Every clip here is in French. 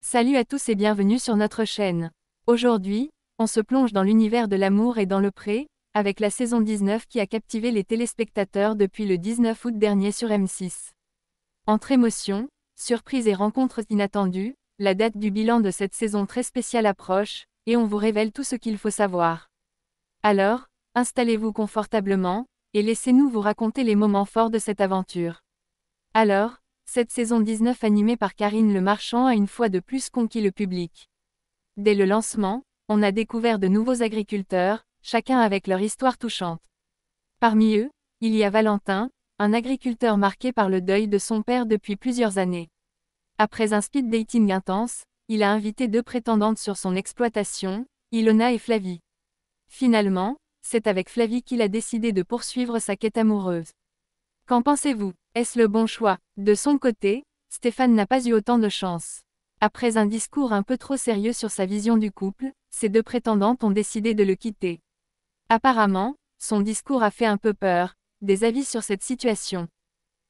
Salut à tous et bienvenue sur notre chaîne. Aujourd'hui, on se plonge dans l'univers de l'amour et dans le pré, avec la saison 19 qui a captivé les téléspectateurs depuis le 19 août dernier sur M6. Entre émotions, surprises et rencontres inattendues, la date du bilan de cette saison très spéciale approche, et on vous révèle tout ce qu'il faut savoir. Alors, installez-vous confortablement, et laissez-nous vous raconter les moments forts de cette aventure. Alors, cette saison 19 animée par Karine Le Marchand a une fois de plus conquis le public. Dès le lancement, on a découvert de nouveaux agriculteurs, chacun avec leur histoire touchante. Parmi eux, il y a Valentin, un agriculteur marqué par le deuil de son père depuis plusieurs années. Après un speed dating intense, il a invité deux prétendantes sur son exploitation, Ilona et Flavie. Finalement, c'est avec Flavie qu'il a décidé de poursuivre sa quête amoureuse. Qu'en pensez-vous? Est-ce le bon choix? De son côté, Stéphane n'a pas eu autant de chance. Après un discours un peu trop sérieux sur sa vision du couple, ses deux prétendantes ont décidé de le quitter. Apparemment, son discours a fait un peu peur. Des avis sur cette situation.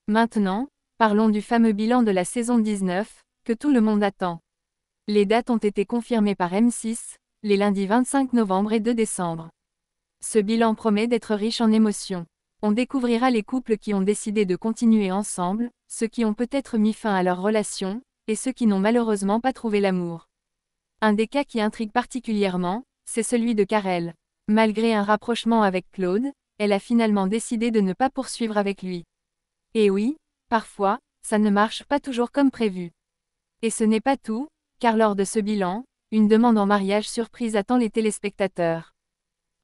Maintenant, parlons du fameux bilan de la saison 19, que tout le monde attend. Les dates ont été confirmées par M6, les lundis 25 novembre et 2 décembre. Ce bilan promet d'être riche en émotions. On découvrira les couples qui ont décidé de continuer ensemble, ceux qui ont peut-être mis fin à leur relation, et ceux qui n'ont malheureusement pas trouvé l'amour. Un des cas qui intrigue particulièrement, c'est celui de Karel. Malgré un rapprochement avec Claude, elle a finalement décidé de ne pas poursuivre avec lui. Et oui, parfois, ça ne marche pas toujours comme prévu. Et ce n'est pas tout, car lors de ce bilan, une demande en mariage surprise attend les téléspectateurs.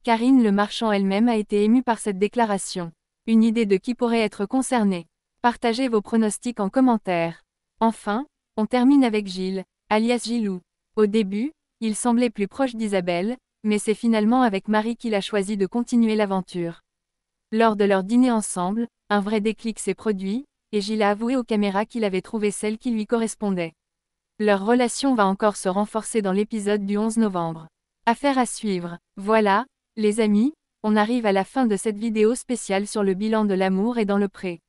Karine Le Marchand elle-même a été émue par cette déclaration. Une idée de qui pourrait être concerné. Partagez vos pronostics en commentaire. Enfin, on termine avec Gilles, alias Gilou. Au début, il semblait plus proche d'Isabelle, mais c'est finalement avec Marie qu'il a choisi de continuer l'aventure. Lors de leur dîner ensemble, un vrai déclic s'est produit, et Gilles a avoué aux caméras qu'il avait trouvé celle qui lui correspondait. Leur relation va encore se renforcer dans l'épisode du 11 novembre. Affaire à suivre. Voilà, les amis, on arrive à la fin de cette vidéo spéciale sur le bilan de l'amour et dans le pré.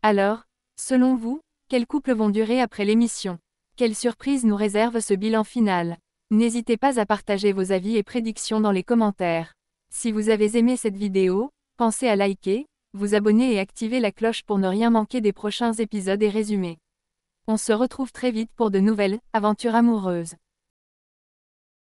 Alors, selon vous, quels couples vont durer après l'émission? Quelle surprise nous réserve ce bilan final? N'hésitez pas à partager vos avis et prédictions dans les commentaires. Si vous avez aimé cette vidéo, pensez à liker, vous abonner et activer la cloche pour ne rien manquer des prochains épisodes et résumés. On se retrouve très vite pour de nouvelles aventures amoureuses.